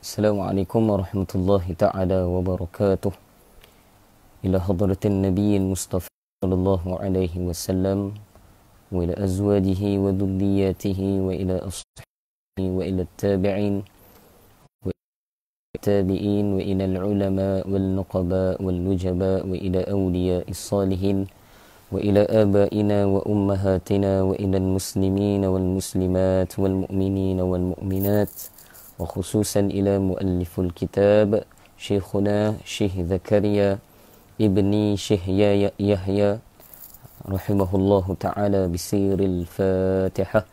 Assalamualaikum warahmatullahi ta'ala wabarakatuh. Ila hadratin nabiyil mustafa sallallahu alaihi wasallam wa ila azwajihi wa dhurriyyatihi wa ila ashabihi wa ila tabi'in wa tabi'in wa ila al-ulama wal nuqaba wal nujaba wa ila awliya'is salihin wa ila abaina wa ummahatina wa ila al-muslimina wal muslimat wal mu'minina wal mu'minat wa khususan ila mualliful kitab Syekhuna Syekh Zakaria ibni Syekh Yahya rahimahullahu ta'ala bisiril Fatihah.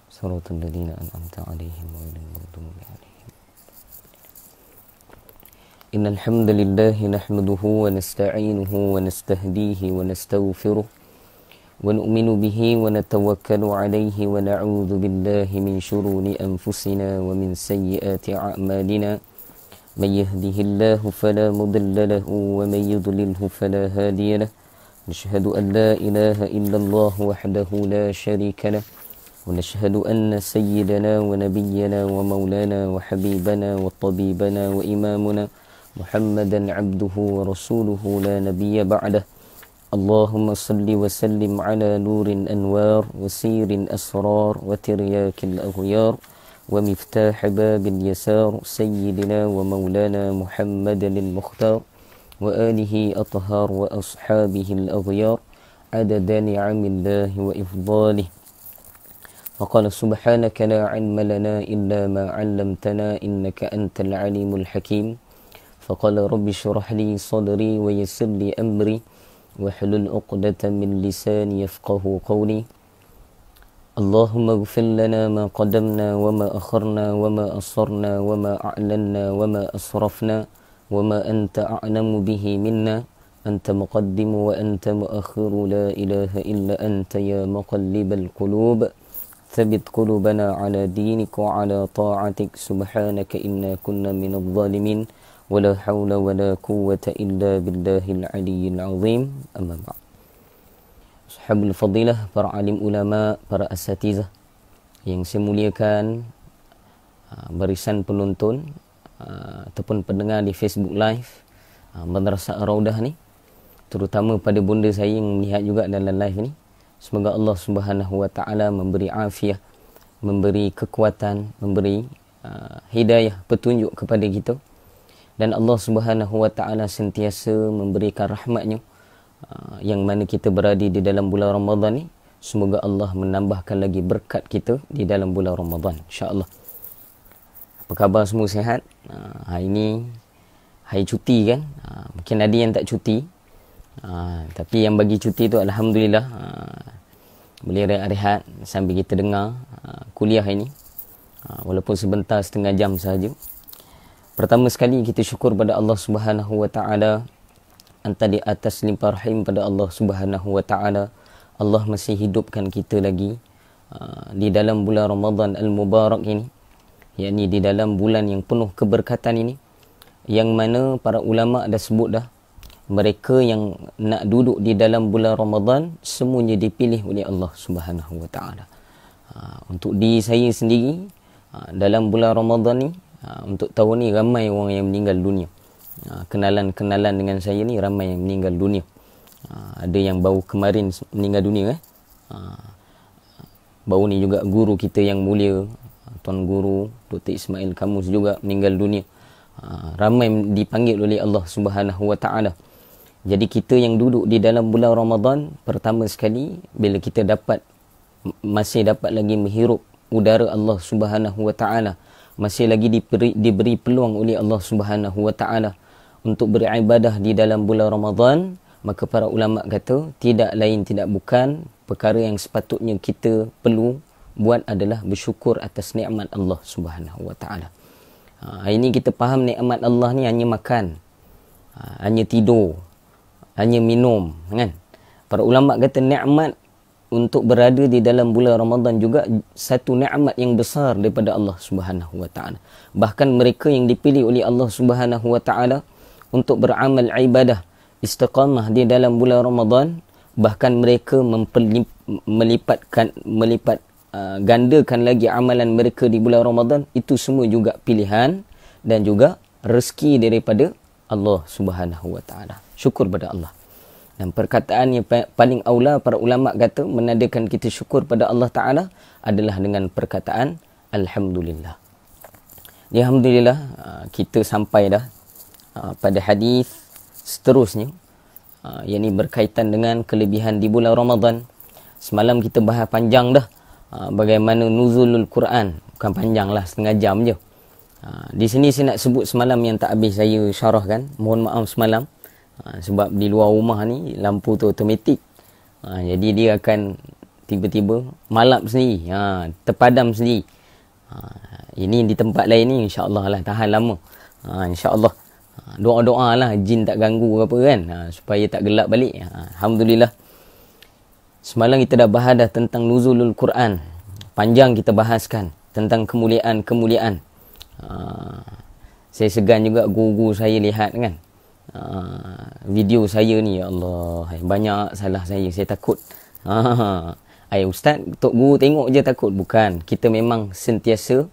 Suratul ladzina an'amta 'alaihim ghairil maghdubi 'alaihim. Innal hamdalillah nahmaduhu wa nasta'inuhu wa nastahdihi wa nastaghfiruh wa nu'minu bihi wa natawakkalu 'alaihi wa na'udzu billahi min shururi anfusina wa min sayyiati a'malina. May yahdihillahu fala mudilla lahu wa may yudlilhu fala hadiya lahu. Nashhadu an la ilaha illallah wahdahu la sharika lahu wa nashhadu anna sayyidana wa nabiyyana wa maulana wa habibana wa tabibana wa imamuna Muhammadan abduhu wa rasuluhu la nabiyya ba'dah. Allahumma salli wa sallim ala nurin anwar wa sirin asrar wa tiryakil aghyar wa miftah babil yasar sayyidina wa maulana Muhammadan al-mukhtar wa alihi athhar wa ashabihi al-aghyar adada ni'amillahi wa ifdalih. Faqala subhanaka la 'ilma lana illa ma 'allamtana innaka antal alimul hakim. فقال رب اشرح لي صدري ويسر لي أمري واحلل عقدة من لساني يفقهوا قولي. اللهم اغفر لنا ما قدمنا وما أخرنا وما أسررنا وما أعلنا وما أسرفنا وما أنت أعلم به منا. أنت مقدم وأنت مؤخر لا إله إلا أنت يا مقلب القلوب ثبت قلوبنا على دينك وعلى طاعتك. سبحانك إنا كنا من الظالمين wala haula wala quwwata illa billahil aliyyil azim. Amma ba'd. Sahabul fadilah, para alim ulama, para asatizah yang saya muliakan, barisan penonton ataupun pendengar di Facebook Live Madrasah Ar-Raudah ni, terutama pada bonda saya yang melihat juga dalam live ni. Semoga Allah Subhanahu wa taala memberi afiah, memberi kekuatan, memberi hidayah, petunjuk kepada kita. Dan Allah Subhanahu wa taala sentiasa memberikan rahmat-Nya yang mana kita berada di dalam bulan Ramadan ni. Semoga Allah menambahkan lagi berkat kita di dalam bulan Ramadan, insya-Allah. Apa khabar semua, sihat? Hari ini hari cuti kan? Mungkin ada yang tak cuti. Tapi yang bagi cuti tu alhamdulillah, boleh rehat-rehat sambil kita dengar kuliah ini. Walaupun sebentar, setengah jam sahaja. Pertama sekali kita syukur pada Allah Subhanahu wa taala, antara di atas limpah rahim pada Allah Subhanahu wa taala, Allah masih hidupkan kita lagi di dalam bulan Ramadan al-Mubarak ini, yakni di dalam bulan yang penuh keberkatan ini, yang mana para ulama dah sebut dah, mereka yang nak duduk di dalam bulan Ramadan semuanya dipilih oleh Allah Subhanahu wa taala. Untuk diri saya sendiri, dalam bulan Ramadan ni, untuk tahun ni ramai orang yang meninggal dunia. Kenalan-kenalan dengan saya ni ramai yang meninggal dunia. Ada yang baru kemarin meninggal dunia. Baru ni juga guru kita yang mulia, Tuan Guru Dr. Ismail Kamus juga meninggal dunia. Ramai dipanggil oleh Allah Subhanahu wa taala. Jadi kita yang duduk di dalam bulan Ramadan, pertama sekali bila kita masih dapat lagi menghirup udara Allah Subhanahu wa taala, masih lagi diberi peluang oleh Allah Subhanahu wa taala untuk beribadah di dalam bulan Ramadan, maka para ulama kata tidak lain tidak bukan perkara yang sepatutnya kita perlu buat adalah bersyukur atas nikmat Allah Subhanahu wa taala. Hari ini kita faham nikmat Allah ni hanya makan, hanya tidur, hanya minum, kan? Para ulama kata nikmat untuk berada di dalam bulan Ramadan juga satu nikmat yang besar daripada Allah Subhanahu wa taala. Bahkan mereka yang dipilih oleh Allah Subhanahu wa taala untuk beramal ibadah istiqamah di dalam bulan Ramadan, bahkan mereka melipat gandakan lagi amalan mereka di bulan Ramadan, itu semua juga pilihan dan juga rezeki daripada Allah Subhanahu wa taala. Syukur pada Allah. Dan perkataan yang paling aula para ulama kata menandakan kita syukur pada Allah Taala adalah dengan perkataan alhamdulillah. Alhamdulillah, kita sampai dah pada hadis seterusnya, yang ini berkaitan dengan kelebihan di bulan Ramadan. Semalam kita bahas panjang dah bagaimana nuzulul Quran. Bukan panjang lah, setengah jam je. Di sini saya nak sebut semalam yang tak habis saya syarahkan. Mohon maaf semalam. Sebab di luar rumah ni lampu tu automatik. Jadi dia akan tiba-tiba malap sendiri. Terpadam sendiri. Ini di tempat lain ni insya-Allah lah tahan lama. Insya-Allah. Doa-doa lah jin tak ganggu ke apa kan. Supaya tak gelap balik. Alhamdulillah. Semalam kita dah bahas dah tentang nuzulul Quran. Panjang kita bahaskan tentang kemuliaan-kemuliaan. Saya segan juga guru-guru saya lihat kan. Video saya ni, ya Allah, banyak salah saya takut. Ustaz, Tok Guru tengok je takut. Bukan, kita memang sentiasa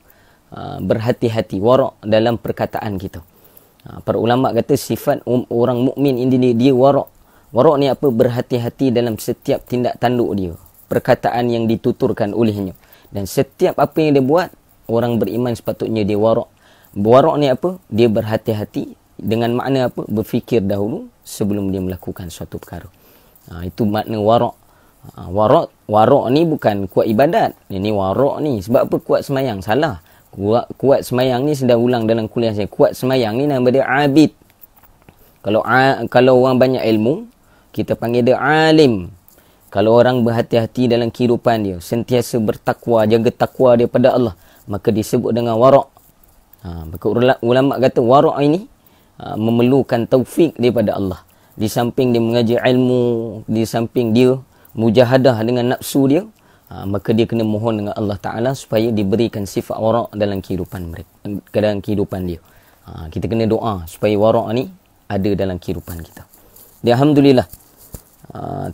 berhati-hati, warak dalam perkataan kita. Para ulama kata sifat orang mukmin ini dia warak. Warak ni apa? Berhati-hati dalam setiap tindak tanduk dia, perkataan yang dituturkan olehnya. Dan setiap apa yang dia buat, orang beriman sepatutnya dia warak. Warak ni apa? Dia berhati-hati. Dengan makna apa? Berfikir dahulu sebelum dia melakukan suatu perkara. Itu makna warak. Warak ni bukan kuat ibadat. Ini warak ni. Sebab apa kuat semayang? Salah. Kuat semayang ni sedang ulang dalam kuliah saya. Kuat semayang ni nama dia abid. Kalau orang banyak ilmu, kita panggil dia alim. Kalau orang berhati-hati dalam kehidupan dia, sentiasa bertakwa, jaga takwa dia pada Allah, maka disebut dengan warak. Maka ulama kata warak ini memerlukan taufik daripada Allah. Di samping dia mengaji ilmu, di samping dia mujahadah dengan nafsu dia, maka dia kena mohon dengan Allah Ta'ala supaya diberikan sifat warak dalam kehidupan mereka, dalam kehidupan dia. Kita kena doa supaya warak ni ada dalam kehidupan kita. Alhamdulillah,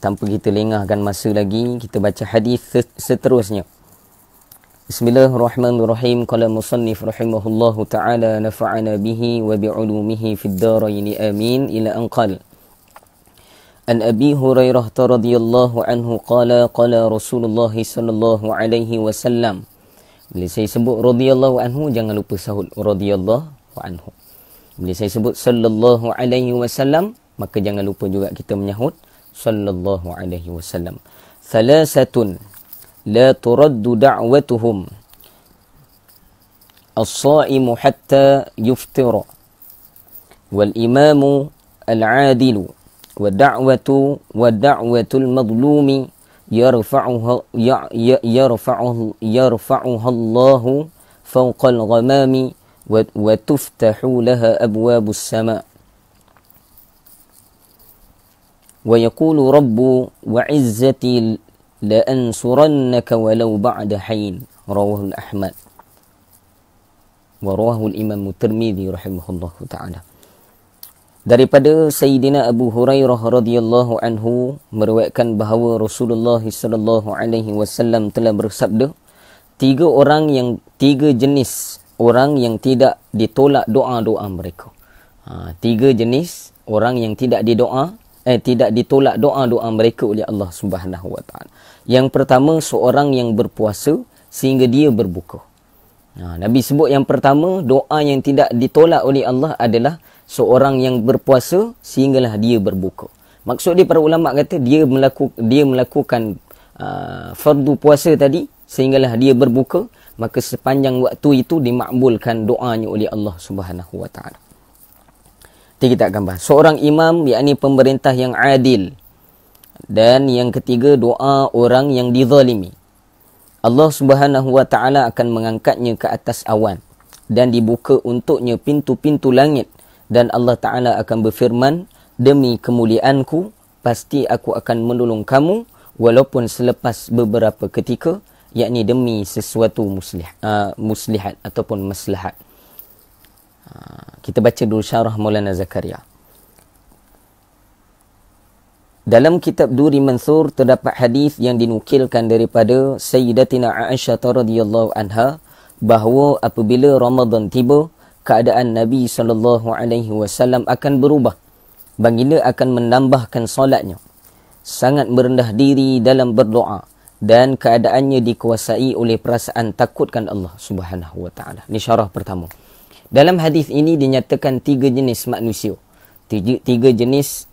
tanpa kita lengahkan masa lagi, kita baca hadis seterusnya. Bismillahirrahmanirrahim. Qala musannif rahimahullahu ta'ala nafa'ana bihi wa bi'ulumihi fid darain amin ila an qala an Abi Hurairah radhiyallahu anhu qala qala Rasulullah sallallahu alaihi wasallam. Bila saya sebut radhiyallahu anhu, jangan lupa sahut radhiyallahu anhu. Bila saya sebut sallallahu alaihi wasallam, maka jangan lupa juga kita menyahut sallallahu alaihi wasallam. Thalathatun لا ترد دعوتهم الصائم حتى يفطر والإمام العادل والدعوة المظلوم يرفعها الله فوق الغمام وتفتح لها أبواب السماء ويقول رب وعزتي لأنصرنك ولو بعد حين. رواه الأحمد ورواه الإمام الترمذي rahimahullah ta'ala. Daripada Sayyidina Abu Hurairah radhiyallahu anhu meriwayatkan bahawa Rasulullah sallallahu alaihi wasallam telah bersabda, tiga jenis orang yang tidak ditolak doa-doa mereka. Tiga jenis orang yang tidak ditolak doa-doa mereka oleh Allah Subhanahu wa taala. Yang pertama, seorang yang berpuasa sehingga dia berbuka. Nabi sebut yang pertama, doa yang tidak ditolak oleh Allah adalah seorang yang berpuasa sehinggalah dia berbuka. Maksud dia, para ulama kata dia melakukan fardu puasa tadi sehinggalah dia berbuka, maka sepanjang waktu itu dimakbulkan doanya oleh Allah Subhanahu wa taala. Kita akan bahas seorang imam, yakni pemerintah yang adil. Dan yang ketiga, doa orang yang dizalimi. Allah Subhanahu wa taala akan mengangkatnya ke atas awan dan dibuka untuknya pintu-pintu langit, dan Allah Taala akan berfirman, demi kemuliaanku pasti aku akan menolong kamu walaupun selepas beberapa ketika, yakni demi sesuatu muslihat ataupun maslahat. Kita baca dulu syarah Maulana Zakaria. Dalam kitab Duri Mansur terdapat hadis yang dinukilkan daripada Sayyidatina Aisyah radhiyallahu anha bahawa apabila Ramadan tiba, keadaan Nabi SAW akan berubah. Baginda akan menambahkan solatnya, sangat merendah diri dalam berdoa, dan keadaannya dikuasai oleh perasaan takutkan Allah Subhanahu wa taala. Ini syarah pertama. Dalam hadis ini dinyatakan 3 jenis manusia. 3 jenis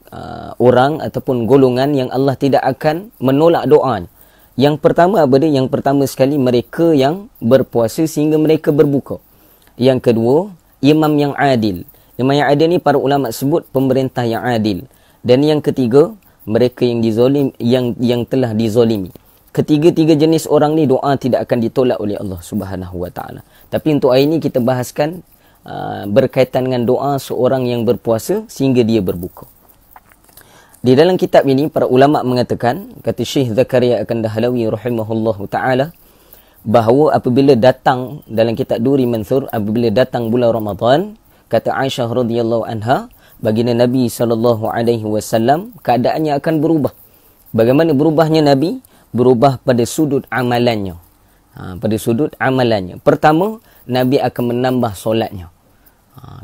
orang ataupun golongan yang Allah tidak akan menolak doanya. Yang pertama apa dia? Yang pertama sekali, mereka yang berpuasa sehingga mereka berbuka. Yang kedua, imam yang adil. Imam yang adil ni para ulama sebut pemerintah yang adil. Dan yang ketiga, mereka yang dizalim, yang telah dizalimi. Ketiga-tiga jenis orang ni doa tidak akan ditolak oleh Allah Subhanahu wa taala. Tapi untuk hari ini kita bahaskan berkaitan dengan doa seorang yang berpuasa sehingga dia berbuka. Di dalam kitab ini para ulama mengatakan, kata Syekh Zakaria Al-Kandahlawi rahimahullahu taala, bahawa apabila datang dalam kitab Duri Mansur, apabila datang bulan Ramadan, kata Aisyah radhiyallahu anha, baginda Nabi SAW keadaannya akan berubah. Bagaimana berubahnya Nabi? Berubah pada sudut amalannya. Pada sudut amalannya. Pertama, Nabi akan menambah solatnya.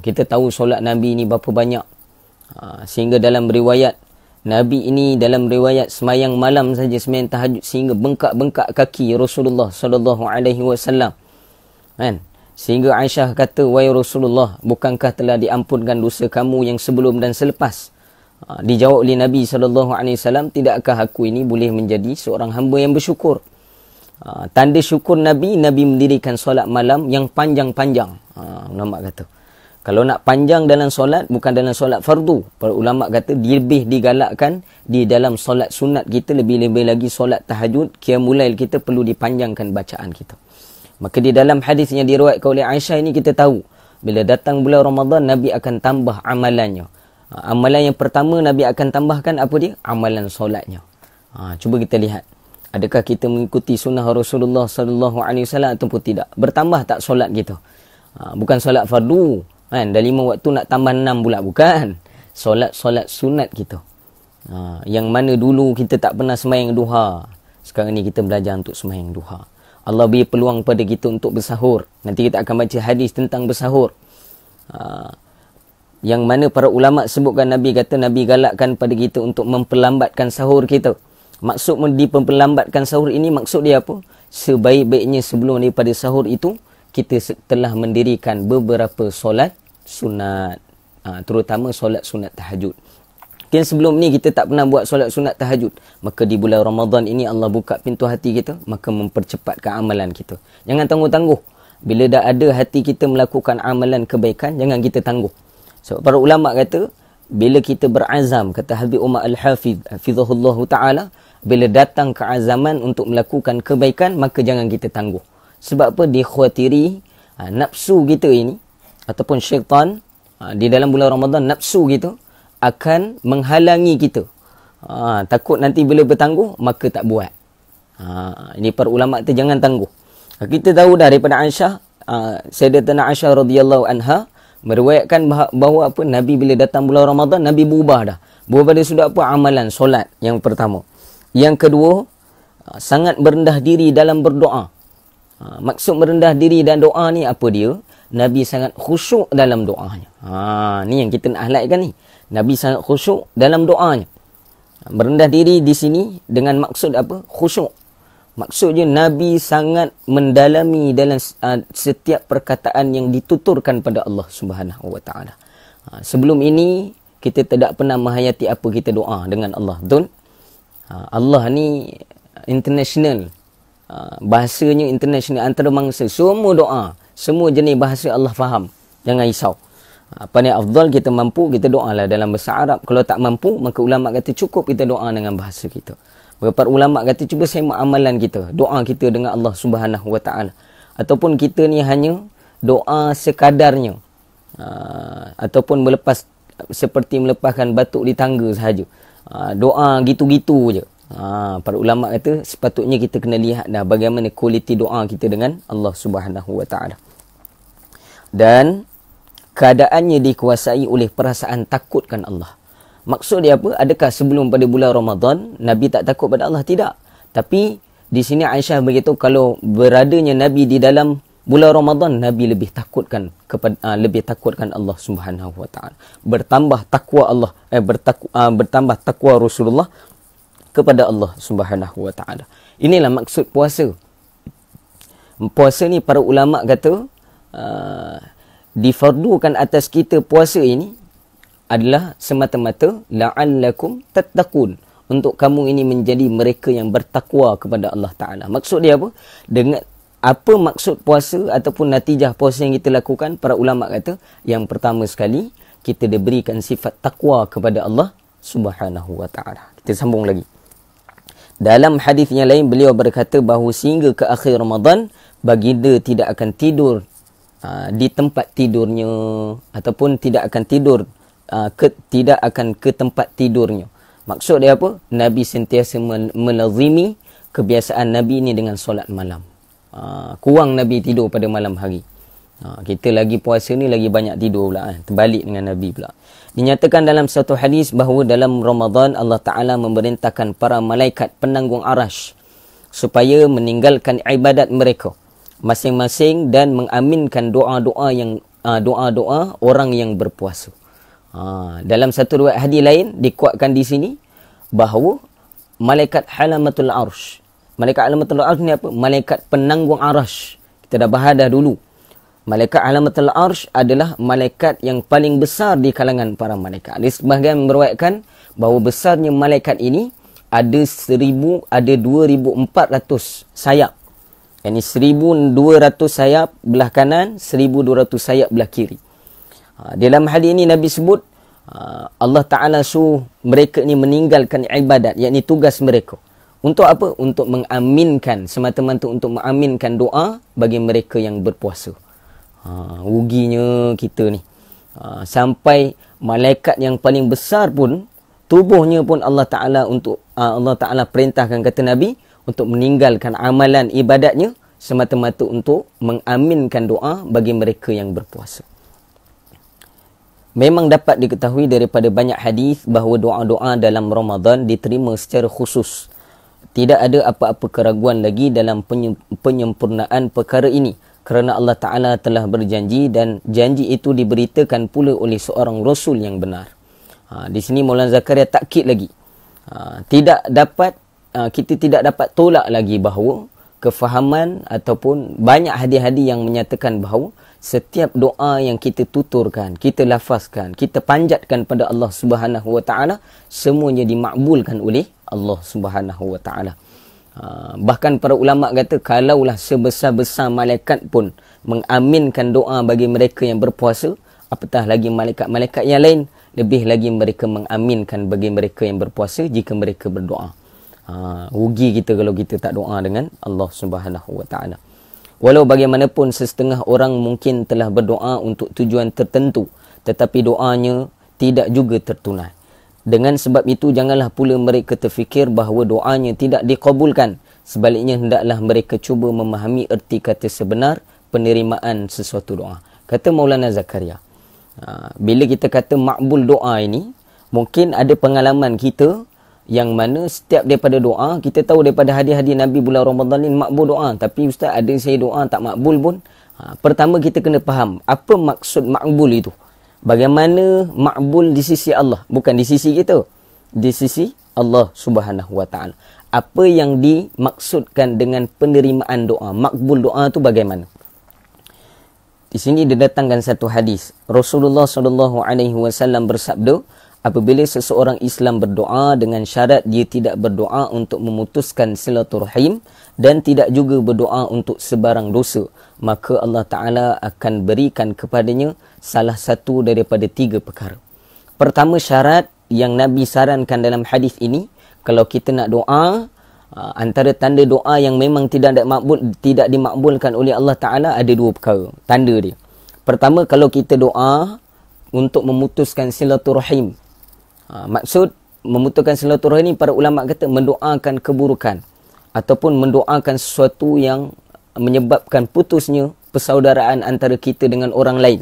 Kita tahu solat Nabi ini berapa banyak. Sehingga dalam riwayat, Nabi ini dalam riwayat semayang malam saja, semayang tahajud, sehingga bengkak-bengkak kaki Rasulullah SAW. Kan? Sehingga Aisyah kata, wahai Rasulullah, bukankah telah diampunkan dosa kamu yang sebelum dan selepas? Dijawab oleh Nabi SAW, tidakkah aku ini boleh menjadi seorang hamba yang bersyukur? Tanda syukur Nabi mendirikan solat malam yang panjang-panjang. Ulama kata, kalau nak panjang dalam solat, bukan dalam solat fardu, para ulama kata lebih digalakkan di dalam solat sunat kita, lebih-lebih lagi solat tahajud, qiyamul lail kita perlu dipanjangkan bacaan kita. Maka di dalam hadis yang diriwayatkan oleh Aisyah ini kita tahu, bila datang bulan Ramadan, Nabi akan tambah amalannya. Amalan yang pertama Nabi akan tambahkan apa dia? Amalan solatnya. Cuba kita lihat, adakah kita mengikuti sunnah Rasulullah SAW ataupun tidak? Bertambah tak solat kita? Bukan solat fardu kan? Dah 5 waktu nak tambah 6 pula, bukan. Solat sunat kita. Yang mana dulu kita tak pernah semayang duha, sekarang ni kita belajar untuk semayang duha. Allah beri peluang pada kita untuk bersahur. Nanti kita akan baca hadis tentang bersahur. Yang mana para ulama sebutkan, Nabi kata, Nabi galakkan pada kita untuk memperlambatkan sahur kita. Maksud memperlambatkan sahur ini, maksud dia apa? Sebaik-baiknya sebelum daripada sahur itu, kita telah mendirikan beberapa solat sunat. Terutama solat sunat tahajud. Mungkin sebelum ni kita tak pernah buat solat sunat tahajud. Maka di bulan Ramadan ini Allah buka pintu hati kita, maka mempercepatkan amalan kita. Jangan tangguh-tangguh. Bila dah ada hati kita melakukan amalan kebaikan, jangan kita tangguh. Sebab para ulama kata, bila kita berazam, kata Habib Umar Al-Hafiz, hafizahullah ta'ala, bila datang keazaman untuk melakukan kebaikan, maka jangan kita tangguh. Sebab apa? Dikhawatiri nafsu kita ini, ataupun syaitan, di dalam bulan Ramadan, nafsu kita akan menghalangi kita. Takut nanti bila bertangguh, maka tak buat. Ini para ulama kata jangan tangguh. Kita tahu dah daripada Aisyah, Sayyidatina Aisyah radhiyallahu anha meriwayatkan bahawa apa, Nabi bila datang bulan Ramadan, Nabi berubah dah. Berubah dari sudut apa? Amalan solat yang pertama. Yang kedua, sangat merendah diri dalam berdoa. Maksud merendah diri dan doa ni apa dia? Nabi sangat khusyuk dalam doanya. Ni yang kita nak highlightkan ni. Nabi sangat khusyuk dalam doanya. Merendah diri di sini dengan maksud apa? Khusyuk. Maksudnya Nabi sangat mendalami dalam setiap perkataan yang dituturkan pada Allah Subhanahu wa taala. Sebelum ini kita tidak pernah menghayati apa kita doa dengan Allah. Betul? Allah ni international. Bahasanya international, antarabangsa. Semua doa, semua jenis bahasa Allah faham. Jangan risau. Pandai afdal kita mampu, kita doalah dalam bahasa Arab. Kalau tak mampu, maka ulama kata cukup kita doa dengan bahasa kita. Beberapa ulama kata cuba semak amalan kita, doa kita dengan Allah Subhanahu wa taala. Ataupun kita ni hanya doa sekadarnya. Ataupun seperti melepaskan batuk di tangga sahaja. Doa gitu-gitu je. Para ulama kata sepatutnya kita kena lihat dah bagaimana kualiti doa kita dengan Allah Subhanahu wa taala. Dan keadaannya dikuasai oleh perasaan takutkan Allah. Maksud dia apa? Adakah sebelum pada bulan Ramadan Nabi tak takut pada Allah? Tidak. Tapi di sini Aisyah beritahu kalau beradanya Nabi di dalam bulan Ramadan, Nabi lebih takutkan Allah Subhanahu wa taala. Bertambah takwa Allah, bertambah takwa Rasulullah kepada Allah Subhanahu wa taala. Inilah maksud puasa. Puasa ni para ulama kata difardukan atas kita puasa ini adalah semata-mata la'allakum tattaqun, untuk kamu ini menjadi mereka yang bertakwa kepada Allah Ta'ala. Maksud dia apa? Dengan apa maksud puasa ataupun natijah puasa yang kita lakukan? Para ulama kata, yang pertama sekali, kita diberikan sifat takwa kepada Allah Subhanahu wa Ta'ala. Kita sambung lagi. Dalam hadis yang lain, beliau berkata bahawa sehingga ke akhir Ramadan, baginda tidak akan tidur di tempat tidurnya, ataupun tidak akan tidur ke tempat tidurnya. Maksud dia apa? Nabi sentiasa melazimi kebiasaan Nabi ni dengan solat malam. Kurang Nabi tidur pada malam hari. Kita lagi puasa ni lagi banyak tidur pula. Terbalik dengan Nabi pula. Dinyatakan dalam satu hadis bahawa dalam Ramadan Allah Ta'ala memerintahkan para malaikat penanggung arash supaya meninggalkan ibadat mereka masing-masing dan mengaminkan doa-doa orang yang berpuasa. Dalam satu riwayat hadis lain dikuatkan di sini bahawa malaikat halamatul arsh. Malaikat halamatul arsh ni apa? Malaikat penanggung arash. Kita dah bahas dah dulu. Malaikat halamatul arsh adalah malaikat yang paling besar di kalangan para malaikat. Ada sebahagian meriwayatkan bahawa besarnya malaikat ini ada 2,400 sayap. Yani 1,200 sayap belah kanan, 1,200 sayap belah kiri. Dalam hadis ini Nabi sebut Allah Ta'ala suruh mereka ni meninggalkan ibadat, yakni tugas mereka. Untuk apa? Untuk mengaminkan, semata-mata untuk mengaminkan doa bagi mereka yang berpuasa. Ruginya kita ni. Sampai malaikat yang paling besar pun, tubuhnya pun Allah Ta'ala perintahkan, kata Nabi, untuk meninggalkan amalan ibadatnya semata-mata untuk mengaminkan doa bagi mereka yang berpuasa. Memang dapat diketahui daripada banyak hadis bahawa doa-doa dalam Ramadan diterima secara khusus. Tidak ada apa-apa keraguan lagi dalam penyempurnaan perkara ini, kerana Allah Ta'ala telah berjanji dan janji itu diberitakan pula oleh seorang Rasul yang benar. Di sini Maulana Zakaria takkid lagi. Kita tidak dapat tolak lagi bahawa kefahaman ataupun banyak hadis-hadis yang menyatakan bahawa setiap doa yang kita tuturkan, kita lafazkan, kita panjatkan pada Allah Subhanahu wa Ta'ala, semuanya dimakbulkan oleh Allah Subhanahu wa Ta'ala. Bahkan para ulama kata kalaulah sebesar-besar malaikat pun mengaminkan doa bagi mereka yang berpuasa, apatah lagi malaikat-malaikat yang lain, lebih lagi mereka mengaminkan bagi mereka yang berpuasa jika mereka berdoa. Rugi kita kalau kita tak doa dengan Allah Subhanahu wa Ta'ala. Walau bagaimanapun sesetengah orang mungkin telah berdoa untuk tujuan tertentu, tetapi doanya tidak juga tertunai. Dengan sebab itu janganlah pula mereka terfikir bahawa doanya tidak dikabulkan. Sebaliknya hendaklah mereka cuba memahami erti kata sebenar penerimaan sesuatu doa. Kata Maulana Zakaria, bila kita kata makbul doa ini, mungkin ada pengalaman kita yang mana setiap daripada doa, kita tahu daripada hadis-hadis Nabi bulan Ramadan ini makbul doa. Tapi Ustaz, ada saya doa tak makbul pun. Pertama kita kena faham apa maksud makbul itu. Bagaimana makbul di sisi Allah, bukan di sisi kita, di sisi Allah Subhanahu wa Ta'ala. Apa yang dimaksudkan dengan penerimaan doa, makbul doa itu bagaimana? Di sini didatangkan satu hadis. Rasulullah SAW bersabda, apabila seseorang Islam berdoa dengan syarat dia tidak berdoa untuk memutuskan silaturahim dan tidak juga berdoa untuk sebarang dosa, maka Allah Ta'ala akan berikan kepadanya salah satu daripada 3 perkara. Pertama, syarat yang Nabi sarankan dalam hadis ini, kalau kita nak doa, antara tanda doa yang memang tidak dimakbulkan oleh Allah Ta'ala ada 2 perkara. Tanda dia. Pertama, kalau kita doa untuk memutuskan silaturahim. Maksud memutuskan silaturahim ini, para ulama kata mendoakan keburukan ataupun mendoakan sesuatu yang menyebabkan putusnya persaudaraan antara kita dengan orang lain.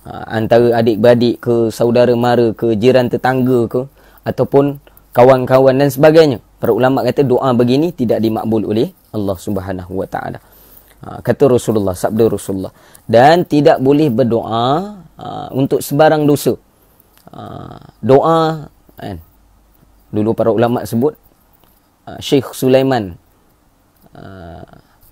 Antara adik-beradik ke, saudara mara ke, jiran tetangga ke, ataupun kawan-kawan dan sebagainya. Para ulama kata doa begini tidak dimakbul oleh Allah Subhanahu wa taala. Kata Rasulullah, sabda Rasulullah, dan tidak boleh berdoa untuk sebarang dosa. Doa kan, dulu para ulama sebut, Syekh Sulaiman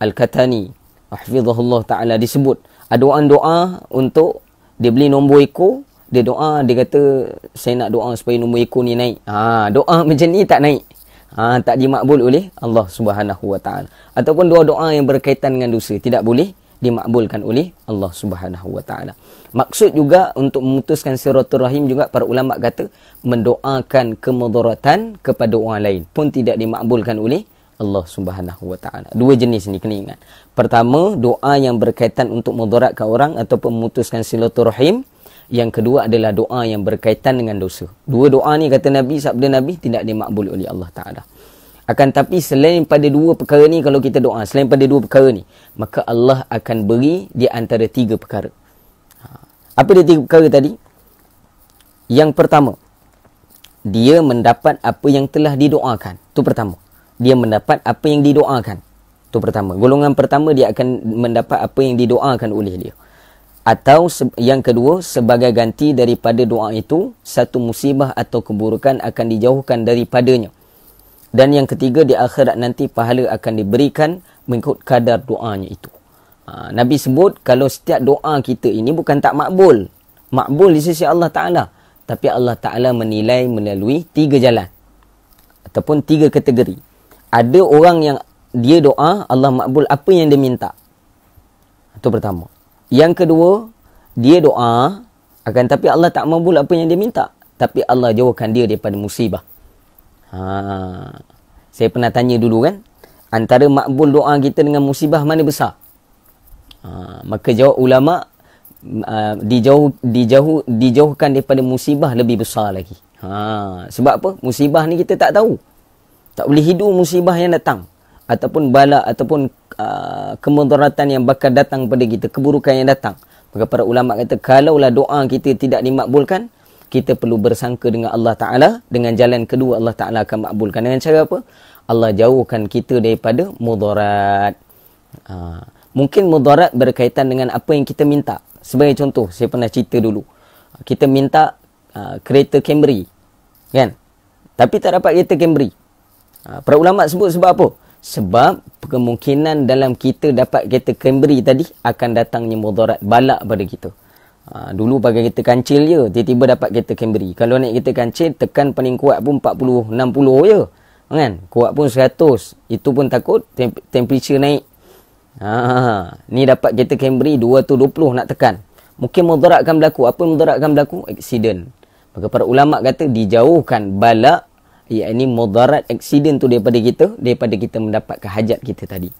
Al-Katani hafizahullah taala disebut doa untuk dia beli nombor ekor, dia doa, dia kata saya nak doa supaya nombor ekor ni naik. Doa macam ni tak naik. Tak dimakbul oleh Allah Subhanahu wa taala. Ataupun doa-doa yang berkaitan dengan dosa tidak boleh dimakbulkan oleh Allah Subhanahu wa taala. Maksud juga untuk memutuskan silaturahim juga para ulama kata mendoakan kemudaratan kepada orang lain pun tidak dimakbulkan oleh Allah Subhanahu wa taala. Dua jenis ni kena ingat. Pertama, doa yang berkaitan untuk mudaratkan orang ataupun memutuskan silaturahim. Yang kedua adalah doa yang berkaitan dengan dosa. Dua doa ni kata Nabi, sabda Nabi tidak dimakbul oleh Allah Ta'ala. Akan tapi selain pada dua perkara ni, kalau kita doa selain pada dua perkara ni, maka Allah akan beri di antara tiga perkara. Apa dia tiga perkara tadi? Yang pertama, dia mendapat apa yang telah didoakan. Itu pertama. Dia mendapat apa yang didoakan. Itu pertama. Golongan pertama, dia akan mendapat apa yang didoakan oleh dia. Atau yang kedua, sebagai ganti daripada doa itu, satu musibah atau keburukan akan dijauhkan daripadanya. Dan yang ketiga, di akhirat nanti pahala akan diberikan mengikut kadar doanya itu. Nabi sebut, kalau setiap doa kita ini bukan tak makbul. Makbul di sisi Allah Ta'ala. Tapi Allah Ta'ala menilai melalui tiga jalan. Ataupun tiga kategori. Ada orang yang dia doa, Allah makbul apa yang dia minta. Itu pertama. Yang kedua, dia doa, akan tapi Allah tak makbul apa yang dia minta. Tapi Allah jauhkan dia daripada musibah. Saya pernah tanya dulu kan, antara makbul doa kita dengan musibah mana besar? Maka jawab ulama, dijauhkan daripada musibah lebih besar lagi. Sebab apa? Musibah ni kita tak tahu. Tak boleh hidup musibah yang datang. Ataupun bala, ataupun kemudaratan yang bakal datang pada kita, keburukan yang datang. Maka para ulama kata, kalaulah doa kita tidak dimakbulkan, kita perlu bersangka dengan Allah Ta'ala. Dengan jalan kedua, Allah Ta'ala akan makbulkan. Dengan cara apa? Allah jauhkan kita daripada mudarat. Mungkin mudarat berkaitan dengan apa yang kita minta. Sebagai contoh, saya pernah cerita dulu. Kita minta kereta Camry. Kan? Tapi tak dapat kereta Camry. Para ulama sebut sebab apa? Sebab kemungkinan dalam kita dapat kereta Camry tadi akan datangnya mudarat, balak pada kita. Dulu pakai kereta kancil je, tiba-tiba dapat kereta Camry. Kalau naik kereta kancil, tekan paling kuat pun 40, 60 je. Kan? Kuat pun 100. Itu pun takut temperature naik. Ni dapat kereta Camry 220 nak tekan. Mungkin mudarat akan berlaku. Apa mudarat akan berlaku? Accident. Maka para ulama kata dijauhkan balak, yakni mudarat accident tu daripada kita mendapatkan hajat kita tadi.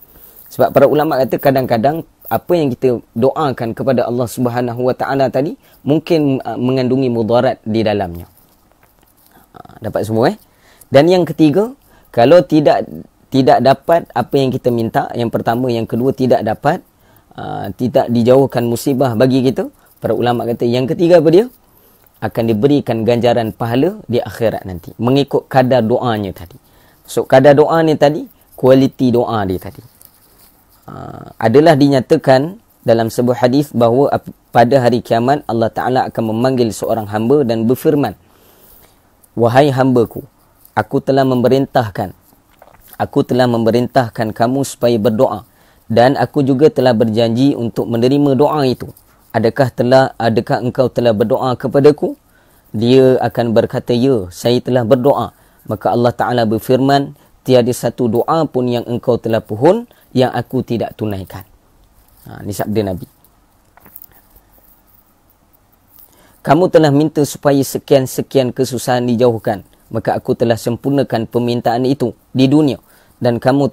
Sebab para ulama kata kadang-kadang apa yang kita doakan kepada Allah Subhanahu wa taala tadi mungkin mengandungi mudarat di dalamnya. Dapat semua Dan yang ketiga, kalau tidak dapat apa yang kita minta, yang pertama, yang kedua tidak dapat, tidak dijauhkan musibah bagi kita, para ulama kata yang ketiga apa dia? Akan diberikan ganjaran pahala di akhirat nanti. Mengikut kadar doanya tadi. So, kadar doa ni tadi, kualiti doa dia tadi. Adalah dinyatakan dalam sebuah hadis bahawa pada hari kiamat Allah Ta'ala akan memanggil seorang hamba dan berfirman, wahai hambaku, aku telah memerintahkan kamu supaya berdoa, dan aku juga telah berjanji untuk menerima doa itu. Adakah engkau telah berdoa kepadaku? Dia akan berkata, ya, saya telah berdoa. Maka Allah Ta'ala berfirman, tiada satu doa pun yang engkau telah pohon yang aku tidak tunaikan. Ini sabda Nabi. Kamu telah minta supaya sekian-sekian kesusahan dijauhkan, maka aku telah sempurnakan permintaan itu di dunia. Dan kamu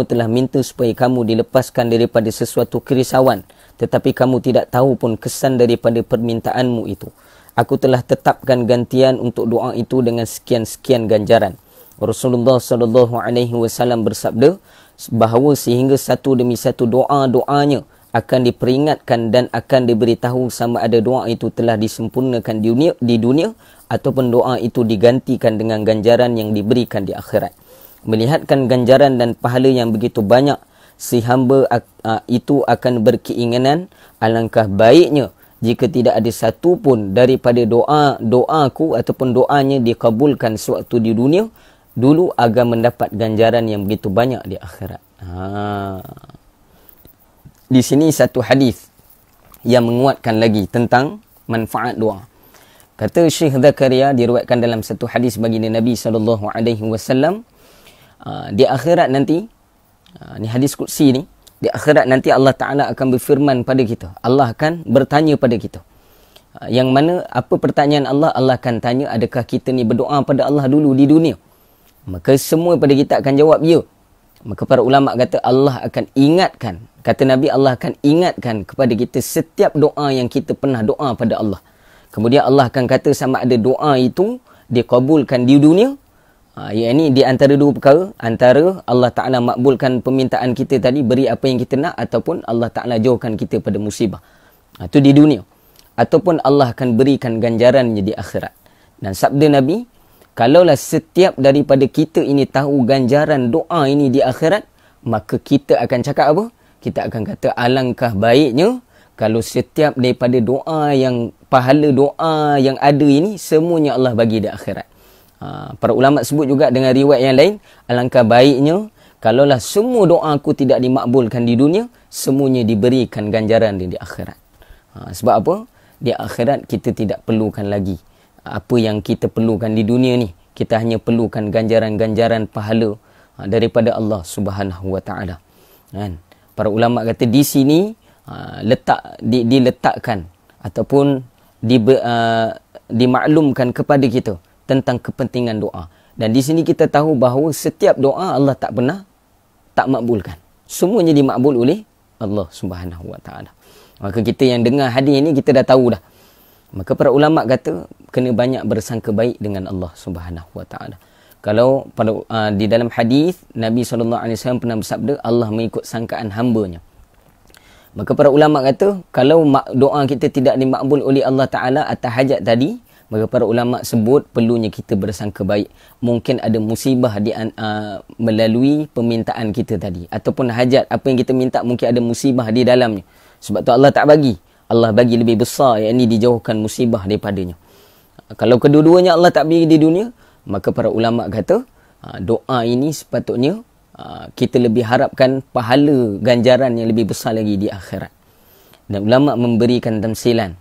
telah minta supaya kamu dilepaskan daripada sesuatu kerisauan, tetapi kamu tidak tahu pun kesan daripada permintaanmu itu. Aku telah tetapkan gantian untuk doa itu dengan sekian-sekian ganjaran. Rasulullah SAW bersabda bahawa sehingga satu demi satu doa-doanya akan diperingatkan dan akan diberitahu sama ada doa itu telah disempurnakan di dunia ataupun doa itu digantikan dengan ganjaran yang diberikan di akhirat. Melihatkan ganjaran dan pahala yang begitu banyak, si hamba itu akan berkeinginan, alangkah baiknya jika tidak ada satu pun daripada doaku ataupun doanya dikabulkan sewaktu di dunia dulu agar mendapat ganjaran yang begitu banyak di akhirat. Di sini satu hadis yang menguatkan lagi tentang manfaat doa. Kata Syekh Zakaria, diriwayatkan dalam satu hadis baginda Nabi SAW, di akhirat nanti, ni hadis qudsi ni, di akhirat nanti Allah Ta'ala akan berfirman pada kita. Allah akan bertanya pada kita. Yang mana, apa pertanyaan Allah? Allah akan tanya, adakah kita ni berdoa pada Allah dulu di dunia? Maka semua pada kita akan jawab, ya. Maka para ulama kata Allah akan ingatkan. Kata Nabi, Allah akan ingatkan kepada kita setiap doa yang kita pernah doa pada Allah. Kemudian Allah akan kata sama ada doa itu dikabulkan di dunia. Ini di antara dua perkara. Antara Allah Ta'ala makbulkan permintaan kita tadi, beri apa yang kita nak, ataupun Allah Ta'ala jauhkan kita pada musibah. Itu di dunia. Ataupun Allah akan berikan ganjarannya di akhirat. Dan sabda Nabi, kalaulah setiap daripada kita ini tahu ganjaran doa ini di akhirat, maka kita akan cakap apa? Kita akan kata, alangkah baiknya kalau setiap daripada doa yang, pahala doa yang ada ini, semuanya Allah bagi di akhirat. Para ulama sebut juga dengan riwayat yang lain, alangkah baiknya kalaulah semua doa aku tidak dimakbulkan di dunia, semuanya diberikan ganjaran di akhirat. Sebab apa? Di akhirat kita tidak perlukan lagi apa yang kita perlukan di dunia ni. Kita hanya perlukan ganjaran-ganjaran pahala daripada Allah Subhanahu Wa Taala. Kan? Para ulama kata di sini diletakkan ataupun dimaklumkan kepada kita tentang kepentingan doa. Dan di sini kita tahu bahawa setiap doa Allah tak pernah tak makbulkan. Semuanya dimakbul oleh Allah Subhanahu Wa Taala. Maka kita yang dengar hadis ini, kita dah tahu dah. Maka para ulama kata kena banyak bersangka baik dengan Allah Subhanahu Wa Taala. Kalau di dalam hadis Nabi SAW pernah bersabda, Allah mengikut sangkaan hamba-Nya. Maka para ulama kata kalau doa kita tidak dimakbul oleh Allah Ta'ala atas hajat tadi, maka para ulama sebut perlunya kita bersangka baik. Mungkin ada musibah melalui permintaan kita tadi. Ataupun hajat, apa yang kita minta mungkin ada musibah di dalamnya. Sebab tu Allah tak bagi. Allah bagi lebih besar, yang ini dijauhkan musibah daripadanya. Kalau kedua-duanya Allah tak bagi di dunia, maka para ulama kata doa ini sepatutnya kita lebih harapkan pahala ganjaran yang lebih besar lagi di akhirat. Dan ulama memberikan tamsilan,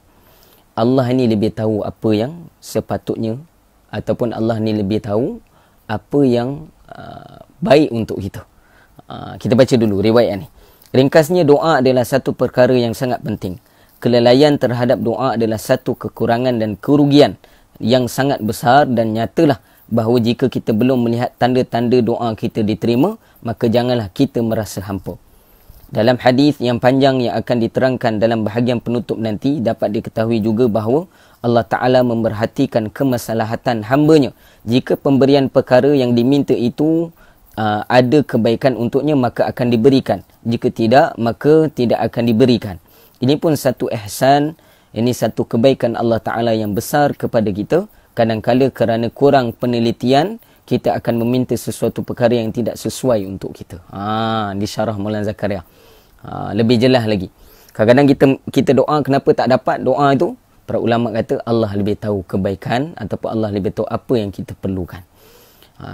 Allah ni lebih tahu apa yang sepatutnya, ataupun Allah ni lebih tahu apa yang baik untuk kita. Kita baca dulu riwayat ni. Ringkasnya, doa adalah satu perkara yang sangat penting. Kelalaian terhadap doa adalah satu kekurangan dan kerugian yang sangat besar, dan nyatalah bahawa jika kita belum melihat tanda-tanda doa kita diterima, maka janganlah kita merasa hampa. Dalam hadis yang panjang yang akan diterangkan dalam bahagian penutup nanti, dapat diketahui juga bahawa Allah Ta'ala memerhatikan kemaslahatan hamba-Nya. Jika pemberian perkara yang diminta itu ada kebaikan untuknya, maka akan diberikan. Jika tidak, maka tidak akan diberikan. Ini pun satu ihsan, ini satu kebaikan Allah Ta'ala yang besar kepada kita. Kadang-kadang kerana kurang penelitian, kita akan meminta sesuatu perkara yang tidak sesuai untuk kita. Di syarah Maulana Zakaria. Lebih jelas lagi. Kadang-kadang kita doa, kenapa tak dapat doa itu? Para ulama kata Allah lebih tahu kebaikan, ataupun Allah lebih tahu apa yang kita perlukan.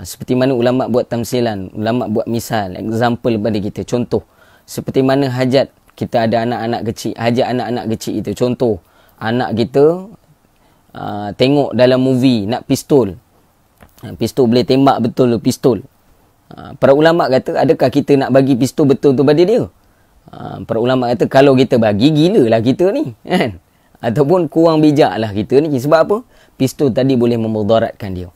Seperti mana ulama buat tamsilan, ulama buat misal, example pada kita. Contoh, seperti mana hajat kita ada anak-anak kecil, hajat anak-anak kecil itu. Contoh, anak kita tengok dalam movie nak pistol. Pistol boleh tembak betul pistol. Para ulama kata, adakah kita nak bagi pistol betul tu pada dia? Para ulama kata, kalau kita bagi, gila lah kita ni, kan? Ataupun kurang bijak lah kita ni. Sebab apa? Pistol tadi boleh memudaratkan dia.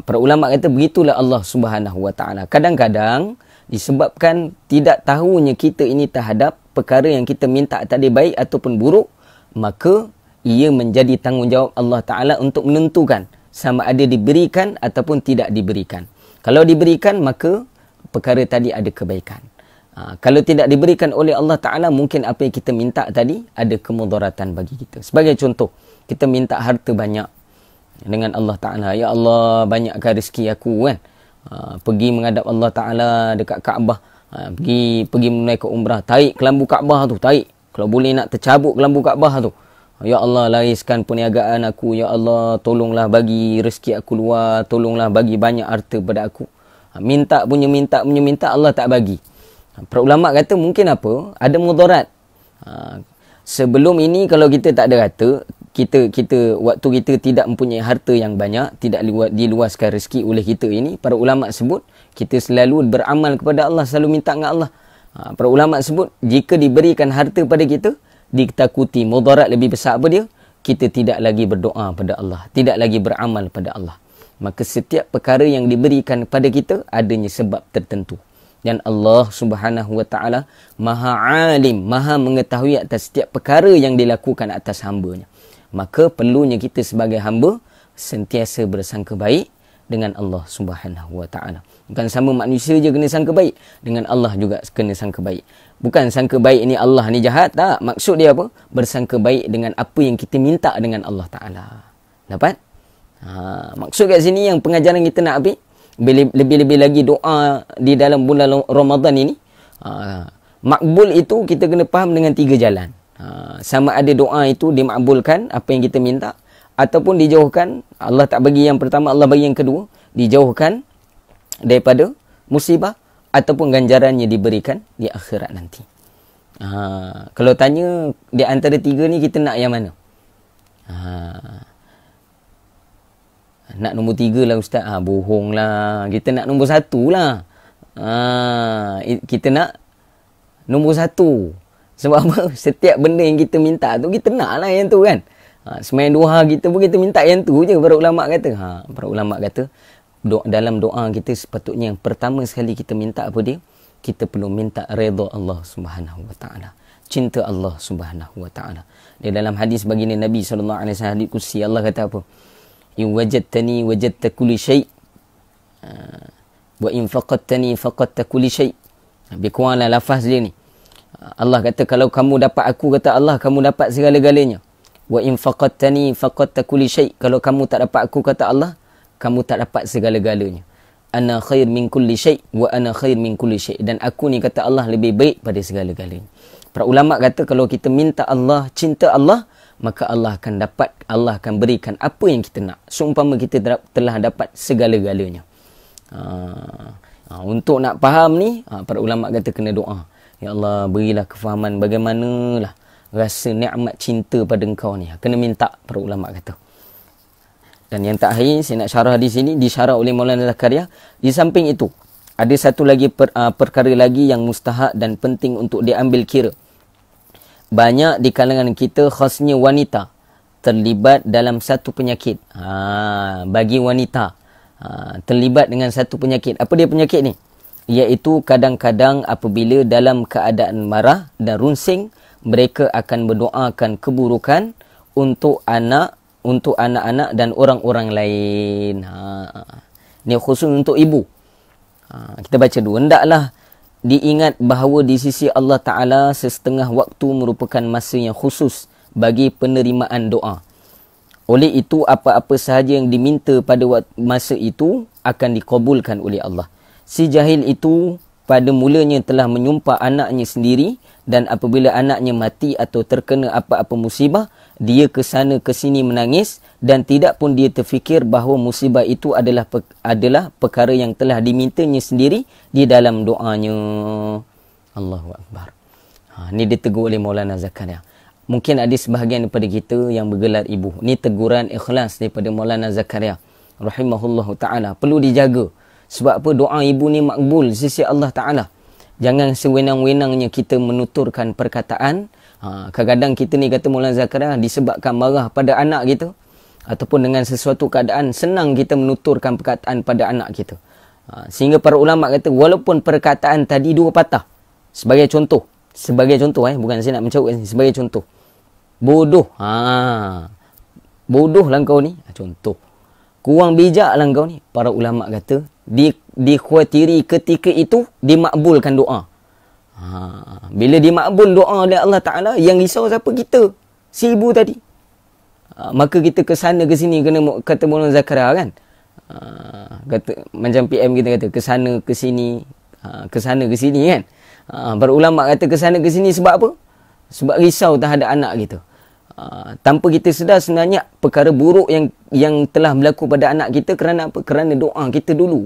Para ulama kata, begitulah Allah Subhanahu Wa Taala. Kadang-kadang disebabkan tidak tahunya kita ini terhadap perkara yang kita minta tadi baik ataupun buruk, maka ia menjadi tanggungjawab Allah Ta'ala untuk menentukan sama ada diberikan ataupun tidak diberikan. Kalau diberikan, maka perkara tadi ada kebaikan. Kalau tidak diberikan oleh Allah Ta'ala, mungkin apa yang kita minta tadi ada kemudaratan bagi kita. Sebagai contoh, kita minta harta banyak dengan Allah Ta'ala. Ya Allah, banyakkan rezeki aku kan. Pergi menghadap Allah Ta'ala dekat Kaabah. Pergi menaik ke umrah. Tarik kelambu Kaabah tu, tarik. Kalau boleh nak tercabut kelambu Kaabah tu. Ya Allah, lariskan perniagaan aku. Ya Allah, tolonglah bagi rezeki aku luar. Tolonglah bagi banyak harta pada aku. Minta, Allah tak bagi. Para ulama kata mungkin apa? Ada mudarat. Sebelum ini kalau kita tak ada harta, kita waktu kita tidak mempunyai harta yang banyak, tidak diluaskan rezeki oleh kita ini, para ulama sebut kita selalu beramal kepada Allah, selalu minta dengan Allah. Para ulama sebut jika diberikan harta pada kita, ditakuti mudarat lebih besar apa dia? Kita tidak lagi berdoa pada Allah, tidak lagi beramal pada Allah. Maka setiap perkara yang diberikan kepada kita adanya sebab tertentu. Dan Allah Subhanahu wa Ta'ala Maha Alim, Maha mengetahui atas setiap perkara yang dilakukan atas hamba-Nya. Maka perlunya kita sebagai hamba sentiasa bersangka baik dengan Allah Subhanahu wa Ta'ala. Bukan sama manusia je kena sangka baik, dengan Allah juga kena sangka baik. Bukan sangka baik ni Allah ni jahat, tak. Maksud dia apa? Bersangka baik dengan apa yang kita minta dengan Allah Ta'ala. Dapat? Maksud kat sini yang pengajaran kita nak ambil, lebih-lebih lagi doa di dalam bulan Ramadan ini, makbul itu kita kena faham dengan 3 jalan. Sama ada doa itu dimakbulkan apa yang kita minta, ataupun dijauhkan, Allah tak bagi yang pertama, Allah bagi yang kedua, dijauhkan daripada musibah, ataupun ganjarannya diberikan di akhirat nanti. Kalau tanya di antara 3 ni kita nak yang mana? Nak nombor 3 lah Ustaz. Bohong lah. Kita nak nombor 1 lah. Kita nak nombor 1. Sebab apa? Setiap benda yang kita minta tu, kita nak lah yang tu kan. Sembahyang duha kita pun kita minta yang tu je. Para ulama' kata. Para ulama' kata, dalam doa kita sepatutnya yang pertama sekali kita minta apa dia? Kita perlu minta redha Allah Subhanahu wa Ta'ala. Cinta Allah Subhanahu wa Ta'ala. Di dalam hadis baginda Nabi SAW, hadis kursi, Allah kata apa? In wajadtani wajadta kulli syai' wa in faqadtani faqadta kulli syai'. Lebih kuranglah lafaz dia ni. Allah kata kalau kamu dapat aku, kata Allah, kamu dapat segala-galanya. Wa in faqadtani faqadta kulli syai'. Kalau kamu tak dapat aku, kata Allah, kamu tak dapat segala-galanya. Ana khair min kulli syai' wa ana khair min kulli syai'. Dan aku ni, kata Allah, lebih baik pada segala-galanya. Para ulama kata kalau kita minta Allah, cinta Allah, maka Allah akan dapat, Allah akan berikan apa yang kita nak. Seumpama kita telah dapat segala-galanya. Untuk nak faham ni, para ulama kata kena doa. Ya Allah, berilah kefahaman bagaimanalah rasa nikmat cinta pada engkau ni. Kena minta, para ulama kata. Dan yang terakhir, saya nak syarah di sini, disyarah oleh Maulana Zakaria. Di samping itu, ada satu lagi perkara lagi yang mustahak dan penting untuk diambil kira. Banyak di kalangan kita, khasnya wanita, terlibat dalam satu penyakit. Bagi wanita, terlibat dengan satu penyakit. Apa dia penyakit ni? Iaitu kadang-kadang apabila dalam keadaan marah dan runsing, mereka akan berdoakan keburukan untuk anak-anak dan orang-orang lain. Ini khusus untuk ibu. Kita baca dulu. Hendaklah diingat bahawa di sisi Allah Ta'ala sesetengah waktu merupakan masa yang khusus bagi penerimaan doa. Oleh itu, apa-apa sahaja yang diminta pada masa itu akan dikabulkan oleh Allah. Si jahil itu pada mulanya telah menyumpah anaknya sendiri, dan apabila anaknya mati atau terkena apa-apa musibah, dia ke sana ke sini menangis, dan tidak pun dia terfikir bahawa musibah itu adalah perkara yang telah dimintanya sendiri di dalam doanya. Allahu Akbar. Ini ditegur oleh Maulana Zakaria. Mungkin ada sebahagian daripada kita yang bergelar ibu. Ini teguran ikhlas daripada Maulana Zakaria rahimahullahu ta'ala. Perlu dijaga. Sebab apa? Doa ibu ni makbul sisi Allah Ta'ala. Jangan sewenang-wenangnya kita menuturkan perkataan. Kadang-kadang kita ni, kata Maulana Zakaria, disebabkan marah pada anak kita, ataupun dengan sesuatu keadaan, senang kita menuturkan perkataan pada anak kita. Sehingga para ulama kata, walaupun perkataan tadi 2 patah. Sebagai contoh, bukan saya nak mencarut sini. Sebagai contoh, bodoh. Bodoh lah kau ni. Contoh. Kurang bijak lah kau ni. Para ulama kata, dikhawatiri ketika itu dimakbulkan doa. Bila dia makbul doa oleh Allah Ta'ala, yang risau siapa? Kita, si ibu tadi. Maka kita ke sana ke sini, kena kata Maulana Zakaria kan. Kata, macam PM kita kata, ke sana ke sini, ke sana ke sini kan. Para ulama kata ke sana ke sini sebab apa? Sebab risau terhadap anak kita. Tanpa kita sedar sebenarnya perkara buruk yang telah berlaku pada anak kita kerana apa? Kerana doa kita dulu.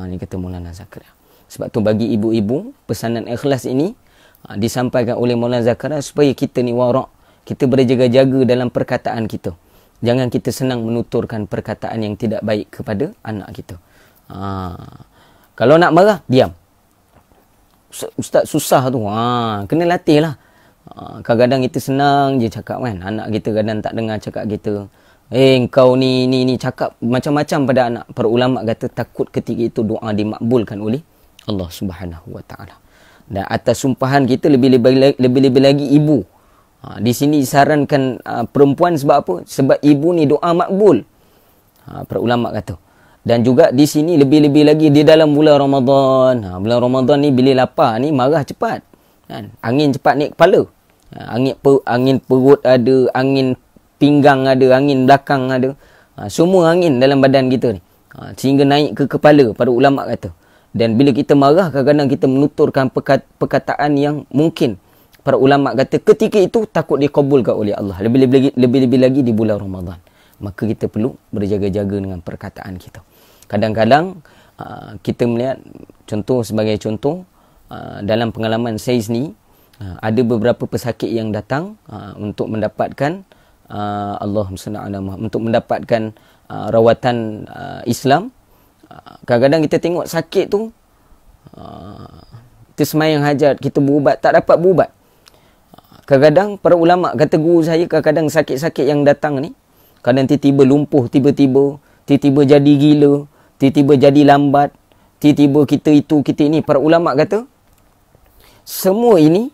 Ni kata Maulana Zakaria. Sebab tu bagi ibu-ibu, pesanan ikhlas ini disampaikan oleh Maulana Zakaria supaya kita ni warak, kita berjaga-jaga dalam perkataan kita. Jangan kita senang menuturkan perkataan yang tidak baik kepada anak kita. Kalau nak marah, diam. Ustaz susah tu. Kena latih lah. Kadang-kadang kita senang je cakap kan. Anak kita kadang tak dengar cakap kita. Engkau ni cakap macam-macam pada anak. Para ulama kata takut ketika itu doa dimakbulkan oleh Allah Subhanahu Wa Taala. Dan atas sumpahan kita lebih-lebih lagi ibu. Di sini disarankan perempuan sebab apa? Sebab ibu ni doa makbul. Para ulama kata. Dan juga di sini lebih-lebih lagi di dalam bulan Ramadan. Bulan Ramadan ni bila lapar ni marah cepat. Kan? Angin cepat naik kepala. Angin perut ada, angin pinggang ada, angin belakang ada. Semua angin dalam badan kita ni. Sehingga naik ke kepala, para ulama kata. Dan bila kita marah, kadang-kadang kita menuturkan perkataan yang mungkin para ulama kata ketika itu takut dikabulkan oleh Allah. Lebih-lebih lagi di bulan Ramadan. Maka kita perlu berjaga-jaga dengan perkataan kita. Kadang-kadang kita melihat sebagai contoh dalam pengalaman saya ni, ada beberapa pesakit yang datang untuk mendapatkan untuk mendapatkan rawatan Islam. Kadang-kadang kita tengok sakit tu, kita semayang hajat, kita berubat, tak dapat berubat. Kadang-kadang para ulama kata guru saya, kadang-kadang sakit-sakit yang datang ni, kadang tiba-tiba lumpuh, tiba-tiba jadi gila, tiba-tiba jadi lambat, tiba-tiba kita ini. Para ulama kata, semua ini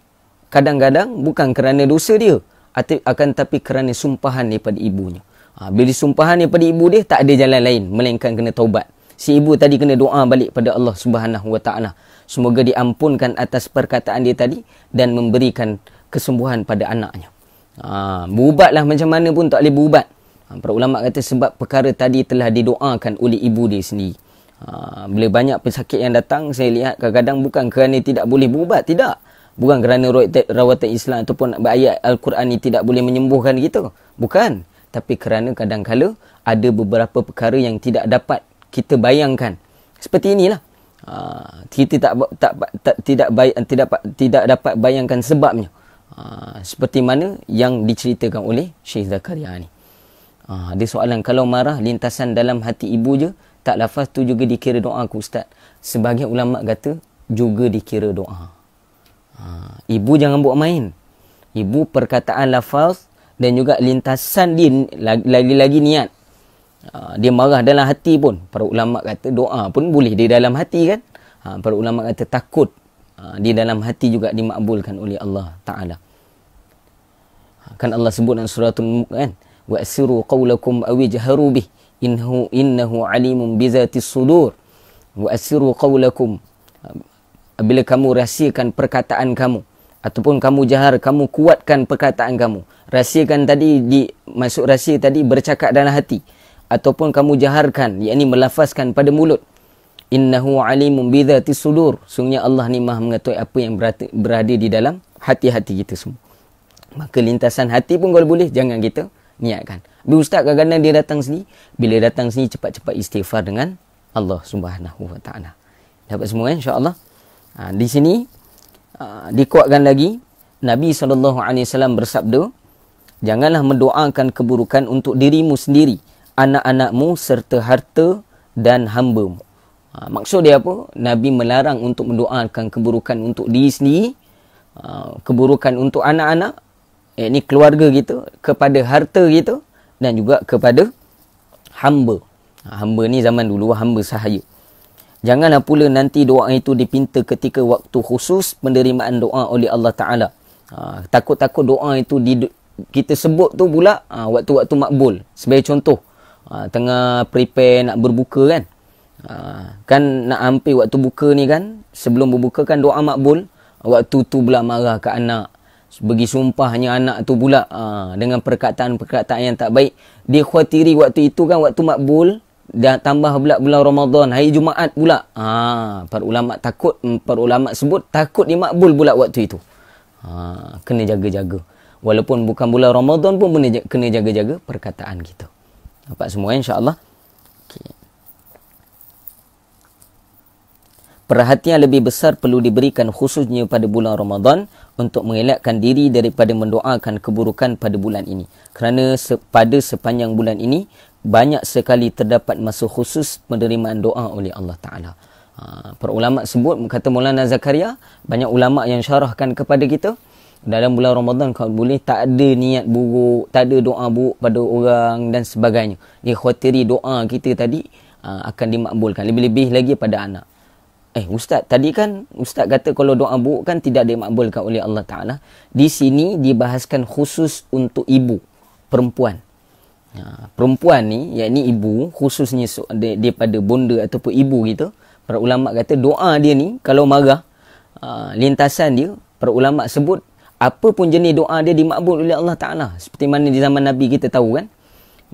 kadang-kadang bukan kerana dosa dia, akan tapi kerana sumpahan daripada ibunya. Bila sumpahan daripada ibu dia, tak ada jalan lain melainkan kena taubat. Si ibu tadi kena doa balik pada Allah Subhanahu Wa Taala. Semoga diampunkan atas perkataan dia tadi dan memberikan kesembuhan pada anaknya. Berubatlah macam mana pun tak boleh berubat. Para ulama kata sebab perkara tadi telah didoakan oleh ibu dia sendiri. Bila banyak pesakit yang datang, saya lihat kadang-kadang bukan kerana tidak boleh berubat, tidak. Bukan kerana rawatan Islam ataupun ayat Al-Quran ini tidak boleh menyembuhkan kita. Bukan. Tapi kerana kadang-kala ada beberapa perkara yang tidak dapat kita bayangkan. Seperti inilah. Kita tidak dapat bayangkan sebabnya. Seperti mana yang diceritakan oleh Syekh Zakaria ni. Ada soalan, kalau marah lintasan dalam hati ibu je, tak lafaz tu juga dikira doa ke Ustaz? Sebahagian ulama kata juga dikira doa. Ibu jangan buat main. Ibu perkataan lafaz dan juga lintasan dia, lagi-lagi niat. Dia marah dalam hati pun, para ulama kata doa pun boleh di dalam hati kan. Para ulama kata takut di dalam hati juga dimakbulkan oleh Allah Ta'ala. Kan Allah sebut dalam suratul Mulk kan, wa asiru qawlakum aw ijharu bih innahu alimun bizatis sudur. Wa asiru qawlakum, bila kamu rahsiakan perkataan kamu ataupun kamu jahar, kamu kuatkan perkataan kamu. Rahsiakan tadi maksud rahsia tadi bercakap dalam hati, ataupun kamu jaharkan, yakni melafazkan pada mulut. Innahu alimun bizatis sudur. Sungguhnya Allah ni Maha mengetahui apa yang berada di dalam hati-hati kita semua. Maka lintasan hati pun kalau boleh jangan kita niatkan. Bila ustaz kadang-kadang dia datang sini, bila datang sini cepat-cepat istighfar dengan Allah Subhanahu Wa Taala. Dapat semua insya-Allah. Di sini dikuatkan lagi Nabi SAW bersabda, janganlah mendoakan keburukan untuk dirimu sendiri, anak-anakmu serta harta dan hamba-Mu. Maksud dia apa? Nabi melarang untuk mendoakan keburukan untuk diri sendiri, keburukan untuk anak-anak, yakni keluarga kita, kepada harta kita dan juga kepada hamba. Hamba ni zaman dulu hamba sahaya. Janganlah pula nanti doa itu dipinta ketika waktu khusus penerimaan doa oleh Allah Ta'ala. Takut-takut doa itu kita sebut tu pula waktu-waktu makbul. Sebagai contoh, tengah prepare nak berbuka kan. Kan nak hampir waktu buka ni kan, sebelum berbuka kan doa makbul. waktu tu pula marah ke anak, bagi sumpahnya anak tu pula dengan perkataan-perkataan yang tak baik. Dia khawatiri waktu itu kan waktu makbul, dan tambah pula bulan Ramadan, hari Jumaat pula. Para ulama sebut takut dia makbul pula waktu itu. Kena jaga-jaga. Walaupun bukan bulan Ramadan pun kena jaga-jaga perkataan kita. Nampak semua insya-Allah. Okay. Perhatian lebih besar perlu diberikan khususnya pada bulan Ramadan untuk mengelakkan diri daripada mendoakan keburukan pada bulan ini. Kerana pada sepanjang bulan ini banyak sekali terdapat masa khusus penerimaan doa oleh Allah Ta'ala. Para ulama sebut, kata Maulana Zakaria, banyak ulama yang syarahkan kepada kita, dalam bulan Ramadan kalau boleh tak ada niat buruk, tak ada doa buruk pada orang dan sebagainya. Dia khawatiri doa kita tadi akan dimakbulkan. Lebih-lebih lagi pada anak. Ustaz, tadi kan Ustaz kata kalau doa buruk kan tidak dimakbulkan oleh Allah Ta'ala. Di sini dibahaskan khusus untuk ibu, perempuan. Perempuan ni, yakni ibu, khususnya daripada bonda ataupun ibu kita, para ulama kata doa dia ni kalau marah, lintasan dia, para ulama sebut apa pun jenis doa dia dimakbul oleh Allah Ta'ala. Seperti mana di zaman Nabi kita tahu kan,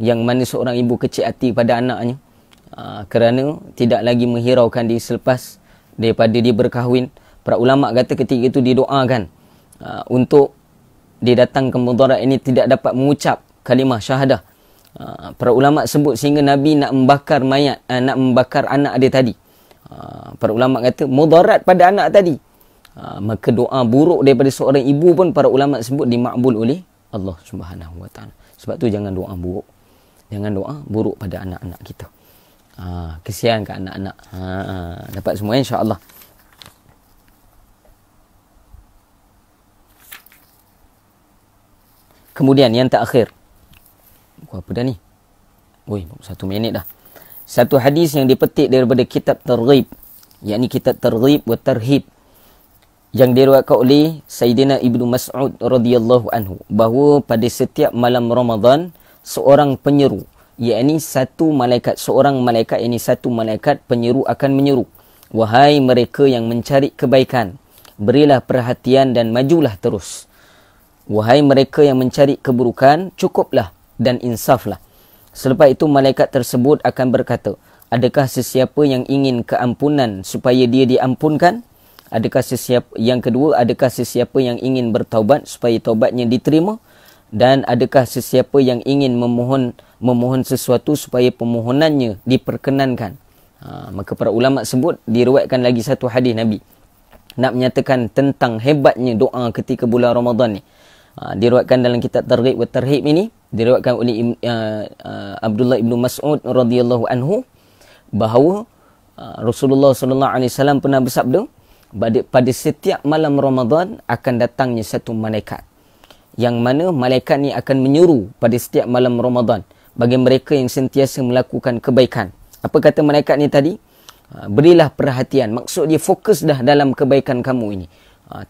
yang mana seorang ibu kecil hati pada anaknya, kerana tidak lagi menghiraukan dia selepas daripada dia berkahwin. Para ulama kata ketika itu didoakan untuk dia datang ke mudarat ini tidak dapat mengucap kalimah syahadah. Para ulama sebut sehingga Nabi nak membakar mayat, nak membakar anak dia tadi. Para ulama kata mudarat pada anak tadi. Maka doa buruk daripada seorang ibu pun para ulama sebut dimakbul oleh Allah Subhanahu Wa Taala. Sebab tu jangan doa buruk. Jangan doa buruk pada anak-anak kita. Kesian ke anak-anak. Dapat semua insya-Allah. Kemudian yang terakhir. Apa dah ni? 1 minit dah. Satu hadis yang dipetik daripada kitab Targhib, yakni kitab Targhib wa Tarhib, yang diriwayatkan oleh Sayyidina Ibnu Mas'ud radhiyallahu anhu, bahawa pada setiap malam Ramadan seorang penyeru, yakni satu malaikat penyeru akan menyeru, wahai mereka yang mencari kebaikan, berilah perhatian dan majulah terus. Wahai mereka yang mencari keburukan, cukuplah dan insaflah. Selepas itu malaikat tersebut akan berkata, adakah sesiapa yang ingin keampunan supaya dia diampunkan? Yang kedua, adakah sesiapa yang ingin bertaubat supaya taubatnya diterima? Dan adakah sesiapa yang ingin memohon sesuatu supaya permohonannya diperkenankan? Maka para ulama sebut, diriwayatkan lagi satu hadis Nabi nak menyatakan tentang hebatnya doa ketika bulan Ramadan ni. Diriwayatkan dalam kitab Targhib wa Tarhib ini, diriwayatkan oleh Abdullah ibnu Mas'ud radhiyallahu anhu, bahawa Rasulullah sallallahu alaihi wasallam pernah bersabda, pada setiap malam Ramadan akan datangnya satu malaikat, yang mana malaikat ni akan menyuruh pada setiap malam Ramadan bagi mereka yang sentiasa melakukan kebaikan. Apa kata malaikat ni tadi? Berilah perhatian. Maksud dia fokus dah dalam kebaikan kamu ini.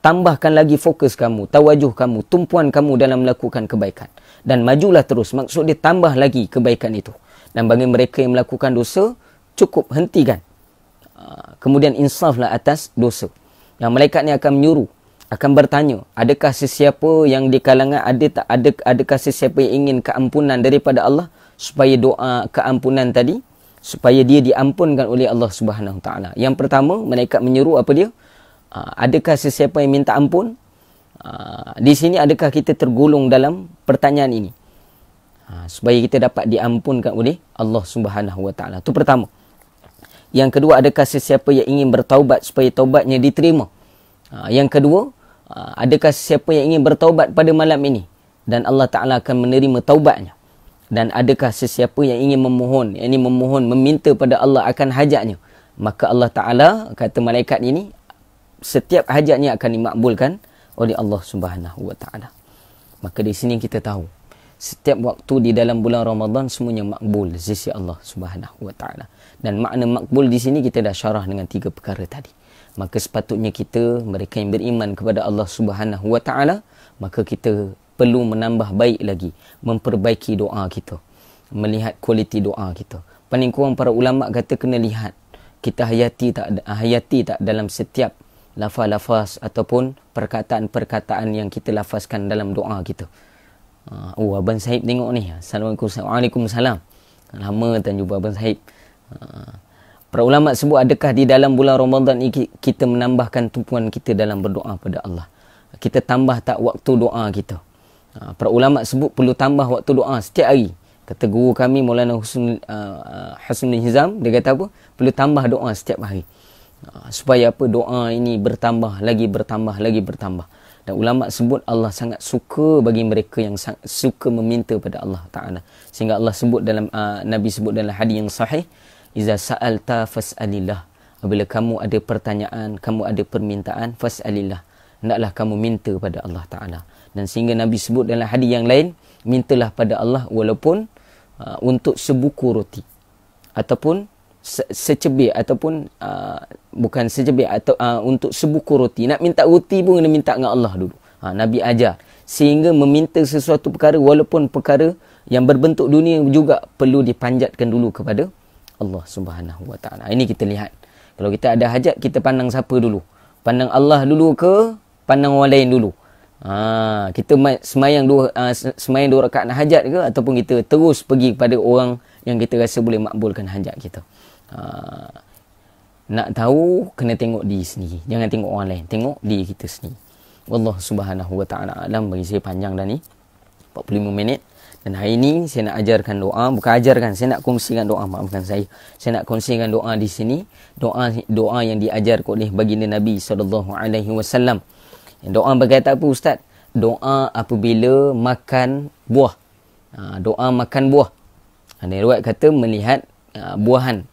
Tambahkan lagi fokus kamu, tawajuh kamu, tumpuan kamu dalam melakukan kebaikan. Dan majulah terus. Maksud dia tambah lagi kebaikan itu. Dan bagi mereka yang melakukan dosa, cukup hentikan. Kemudian insaflah atas dosa. Yang malaikat ni akan menyuruh, akan bertanya, adakah sesiapa yang di kalangan adakah sesiapa yang ingin keampunan daripada Allah, supaya doa keampunan tadi, supaya dia diampunkan oleh Allah Subhanahu Taala. Yang pertama, malaikat menyeru apa dia? Adakah sesiapa yang minta ampun? Di sini adakah kita tergolong dalam pertanyaan ini? Supaya kita dapat diampunkan oleh Allah Subhanahu Wa Taala. Itu pertama. Yang kedua, adakah sesiapa yang ingin bertaubat supaya taubatnya diterima? Yang kedua, adakah sesiapa yang ingin bertaubat pada malam ini dan Allah Ta'ala akan menerima taubatnya? Dan adakah sesiapa yang ingin memohon, meminta pada Allah akan hajatnya? Maka Allah Ta'ala, kata malaikat ini, setiap hajatnya akan dimakbulkan oleh Allah Subhanahu Wa Ta'ala. Maka di sini kita tahu, setiap waktu di dalam bulan Ramadan semuanya makbul di sisi Allah Subhanahu Wa Ta'ala. Dan makna makbul di sini kita dah syarah dengan 3 perkara tadi. Maka sepatutnya kita, mereka yang beriman kepada Allah Subhanahu Wa Ta'ala, maka kita perlu menambah baik lagi, memperbaiki doa kita, melihat kualiti doa kita. Paling kurang para ulama kata kena lihat, kita hayati tak dalam setiap lafaz-lafaz ataupun perkataan-perkataan yang kita lafazkan dalam doa kita. Abang Sahib tengok ni. Assalamualaikum. Waalaikumsalam. Lama tak jumpa Abang Sahib. Para ulama sebut, adakah di dalam bulan Ramadan ini kita menambahkan tumpuan kita dalam berdoa pada Allah? Kita tambah tak waktu doa kita? Para ulama sebut perlu tambah waktu doa setiap hari. Kata guru kami Maulana Husnul Hizam, dia kata apa? Perlu tambah doa setiap hari. Supaya apa? Doa ini bertambah, lagi bertambah, lagi bertambah. Dan ulama sebut Allah sangat suka bagi mereka yang suka meminta pada Allah Ta'ala. Sehingga Allah sebut dalam, Nabi sebut dalam hadis yang sahih, Iza sa'alta fas'alillah. Apabila kamu ada pertanyaan, kamu ada permintaan, fas'alillah. Hendaklah kamu minta pada Allah Ta'ala. Dan sehingga Nabi sebut dalam hadis yang lain, mintalah pada Allah walaupun untuk sebuku roti. Ataupun secebir, ataupun bukan secebir, atau untuk sebuku roti. Nak minta roti pun kena minta dengan Allah dulu. Nabi ajar. Sehingga meminta sesuatu perkara, walaupun perkara yang berbentuk dunia juga perlu dipanjatkan dulu kepada Allah Subhanahu Wa Taala. Ini kita lihat. Kalau kita ada hajat, kita pandang siapa dulu? Pandang Allah dulu ke pandang orang lain dulu? Kita semayang dua rakaat hajat ke, ataupun kita terus pergi kepada orang yang kita rasa boleh makbulkan hajat kita? Nak tahu, kena tengok diri sendiri. Jangan tengok orang lain, tengok diri kita sendiri. Wallahu Subhanahu Wa Taala alam. Bagi saya panjang dah ni, 45 minit. Dan hari ini saya nak ajarkan doa, bukan ajarkan, saya nak kongsikan doa, maafkan saya. Saya nak kongsikan doa di sini, doa yang diajar oleh baginda Nabi SAW. Doa berkata apa Ustaz? Doa apabila makan buah. Doa makan buah. Ada riwayat kata melihat buahan.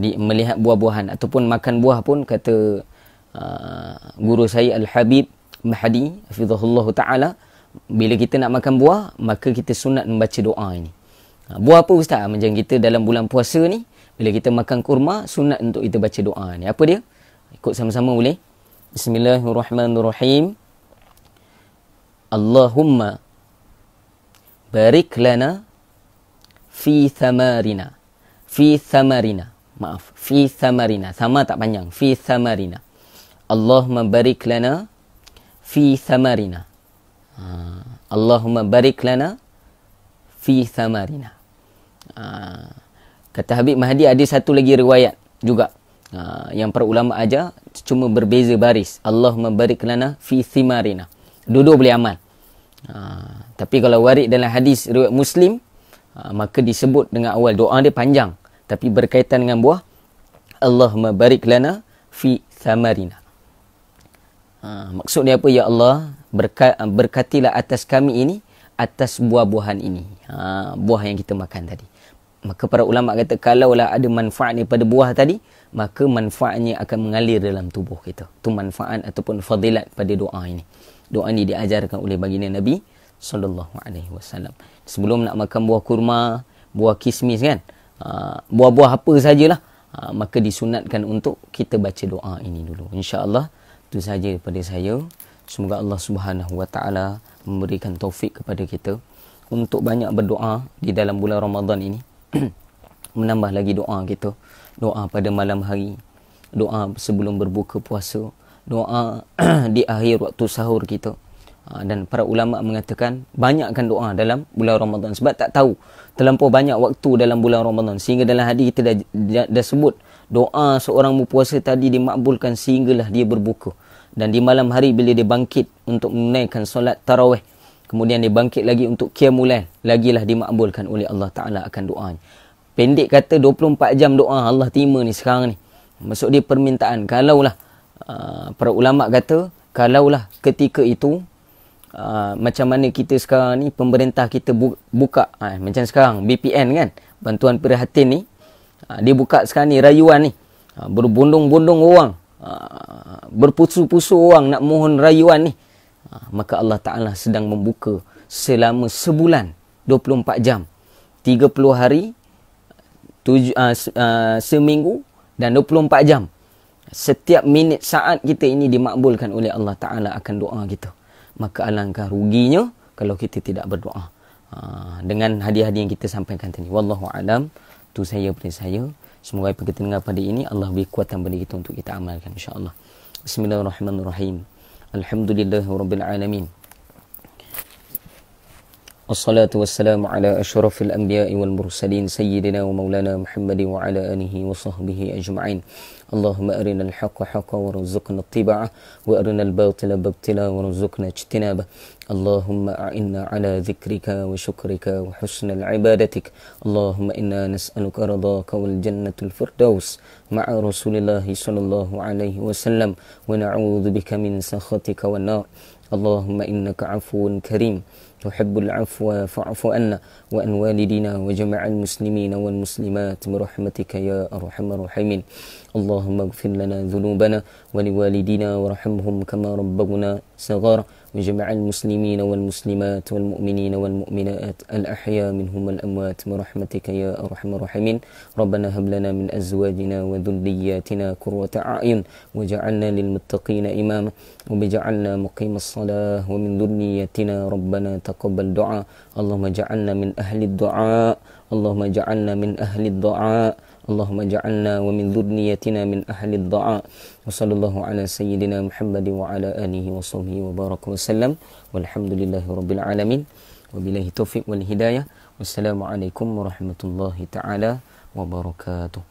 Melihat buah-buahan ataupun makan buah pun, kata guru saya Al-Habib Mahdi hafizahullah taala, bila kita nak makan buah, maka kita sunat membaca doa ini. Buah apa Ustaz? Macam kita dalam bulan puasa ni, bila kita makan kurma, sunat untuk kita baca doa ni. Apa dia? Ikut sama-sama boleh. Bismillahirrahmanirrahim. Allahumma barik lana fi thamarina. Fi thamarina. Maaf, fi thamarina. Sama tak panjang. Fi thamarina. Allahumma barik lana fi thamarina. Allahumma barik lana fi thamarina. Kata Habib Mahdi, ada satu lagi riwayat juga yang para ulama ajar, cuma berbeza baris. Allahumma barik lana fi thimarina. Dua-dua boleh amal. Tapi kalau warid dalam hadis riwayat Muslim, maka disebut dengan awal, doa dia panjang tapi berkaitan dengan buah. Allahumma barik lana fi thamarina. Maksud dia apa? Ya Allah, berkatilah atas kami ini, atas buah-buahan ini. Buah yang kita makan tadi. Maka para ulama kata, kalaulah ada manfaat daripada buah tadi, maka manfaatnya akan mengalir dalam tubuh kita. Itu manfaat ataupun fadilat pada doa ini. Doa ini diajarkan oleh baginda Nabi SAW. Sebelum nak makan buah kurma, buah kismis kan, buah-buah apa sajalah, maka disunatkan untuk kita baca doa ini dulu. InsyaAllah itu sahaja daripada saya. Semoga Allah Subhanahu Wa Taala memberikan taufik kepada kita untuk banyak berdoa di dalam bulan Ramadan ini. Menambah lagi doa kita. Doa pada malam hari, doa sebelum berbuka puasa, doa di akhir waktu sahur kita. Dan para ulama mengatakan banyakkan doa dalam bulan Ramadan, sebab tak tahu terlampau banyak waktu dalam bulan Ramadan. Sehingga dalam hadis kita dah sebut, doa seorang berpuasa tadi dimakbulkan sehinggalah dia berbuka. Dan di malam hari bila dia bangkit untuk menunaikan solat tarawih, kemudian dia bangkit lagi untuk qiyamul lail, lagilah dimakbulkan oleh Allah Ta'ala akan doanya. Pendek kata 24 jam doa Allah terima ni sekarang ni. Maksud dia permintaan. Kalaulah para ulama kata, kalaulah ketika itu macam mana kita sekarang ni, pemerintah kita buka macam sekarang BPN kan, bantuan prihatin ni, dia buka sekarang ni rayuan ni, berbondong-bondong orang, berpusu-pusu orang nak mohon rayuan ni, maka Allah Ta'ala sedang membuka selama sebulan 24 jam, 30 hari, seminggu dan 24 jam. Setiap minit saat kita ini dimakbulkan oleh Allah Ta'ala akan doa kita. Maka alangkah ruginya kalau kita tidak berdoa dengan hadiah-hadiah yang kita sampaikan tadi. Wallahu alam. Tu saya daripada saya. Semoga apa kita dengar pada ini Allah beri kekuatan bagi kita untuk kita amalkan, insya-Allah. Bismillahirrahmanirrahim. Alhamdulillahi rabbil alamin. Wassalatu wassalamu ala asyrafil anbiya'i wal mursalin sayyidina wa maulana Muhammadin wa ala alihi wa sahbihi ajma'in. Allahumma arinal haqqa haqqa warzuqna ittiba'ah wa arinal batila batila warzuqna ijtinabah. Allahumma a'inna ala dzikrika wa syukrika wa husnal ibadatik. Allahumma inna nas'aluka ridhaka wal jannatul firdaus ma'a Rasulillahi sallallahu alaihi wasallam wa na'udzubika min sakhatika wan nar. Allahumma innaka 'afuwun karim tuhibbul 'afwa fa'fu anna wa an walidina wa jama'al muslimina wal muslimat birahmatika ya arhamar rahimin. Allahumma ighfir lana dhunubana wa liwalidina warhamhum kama rabbawna saghara wa jama'al muslimina wal muslimat wal mu'minina wal mu'minat al ahya minhum wal amwat birahmatika ya arhamar rahimin. Rabbana hab lana min azwajina wa dhurriyyatina qurrata a'yun waj'alna lil muttaqina imama وبجعلنا مقيم الصلاة ومن ذريتنا ربنا تقبل دعاء اللهم اجعلنا من أهل الدعاء اللهم اجعلنا من أهل الدعاء اللهم اجعلنا ومن ذريتنا من أهل الدعاء وصلى الله على سيدنا محمد وعلى آله وصحبه وبارك وسلم والحمد لله رب العالمين وبالله التوفيق والهداية والسلام عليكم ورحمة الله تعالى وبركاته.